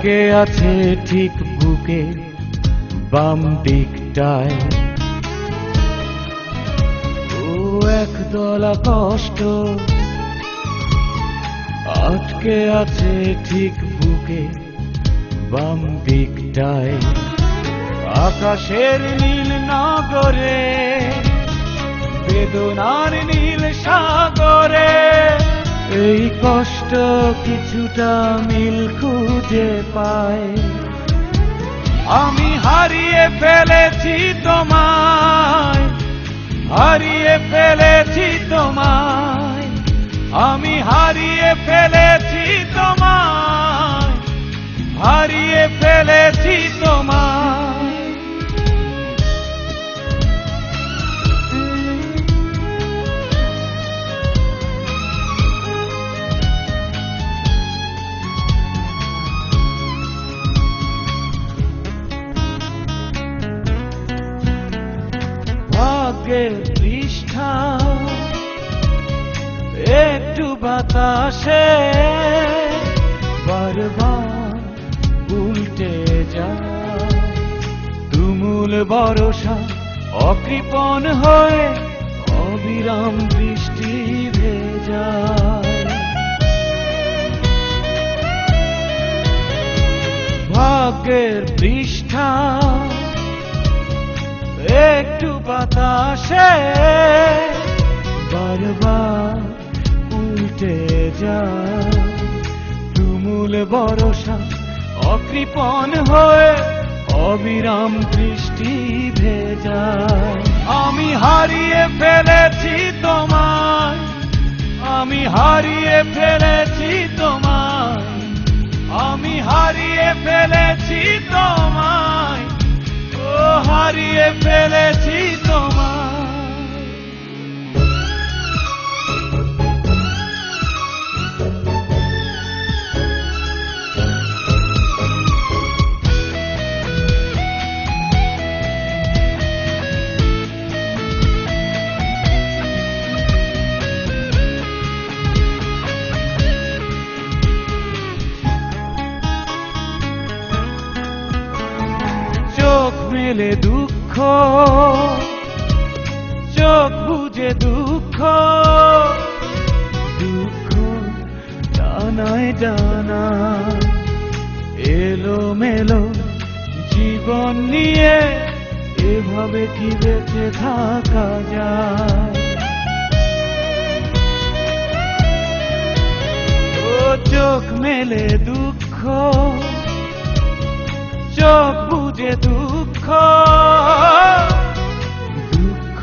আটকে আছে ঠিক বুকে বাম দিকটায়। ও একদলা কষ্ট আটকে আছে ঠিক বুকে বাম দিকটায়। আকাশের নীল নগরে বেদনার নীল সাগরে এই কষ্ট কিছুটা মিল খুঁজে পায়। আমি হারিয়ে ফেলেছি তোমায়, হারিয়ে ফেলেছি তোমায়, আমি হারিয়ে ফেলেছি তোমায়, হারিয়ে ফেলেছি তোমায়। ভাগ্যের পৃষ্ঠা একটু বাতাসে বারবার উল্টে যায়। তুমুল বর্ষা অকৃপণ হয়ে অবিরাম বৃষ্টি ভেজায়। ভাগ্যের পৃষ্ঠা একটু বাতাসে বারবার উল্টে যায়। তুমুল বর্ষা অকৃপণ হয়ে অবিরাম বৃষ্টি ভেজায়। আমি হারিয়ে ফেলেছি তোমায়, আমি হারিয়ে ফেলেছি তোমায়, আমি হারিয়ে ফেলেছি তোমায়, ও হারিয়ে ফেলেছি তোমায়। চোখ মেলে দুঃখ, চোখ বুঝে দুঃখ, দুঃখ ডানায় ডানায় এলো মেলো জীবন নিয়ে এভাবে কি বেঁচে থাকা যায়। ও চোখ মেলে দুঃখ, চোখ বুঝে দুঃখ, দুঃখ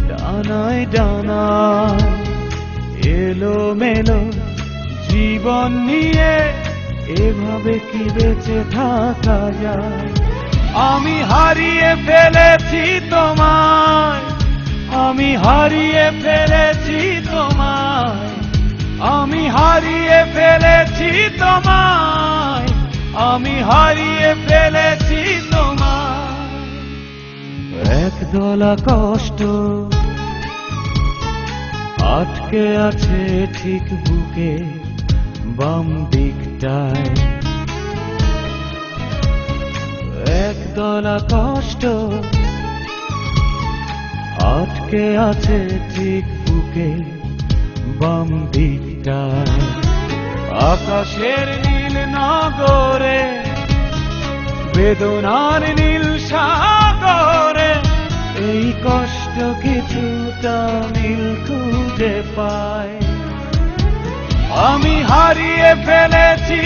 ডানায় ডানায় এলো মেলো জীবন নিয়ে এভাবে কি বেঁচে থাকা যায়। আমি হারিয়ে ফেলেছি তোমায়, আমি হারিয়ে ফেলেছি তোমায়, আমি হারিয়ে ফেলেছি তোমায়, আমি হারিয়ে ফেলেছি তোমায়। একদলা কষ্ট আটকে আছে ঠিক বুকে বাম দিকটায়। একদলা কষ্ট আটকে আছে ঠিক বুকে বাম দিকটায়। আকাশের নীল নগরে বেদনার নীল সাগরে এই কষ্ট কিছুটা মিল খুঁজে পায়। আমি হারিয়ে ফেলেছি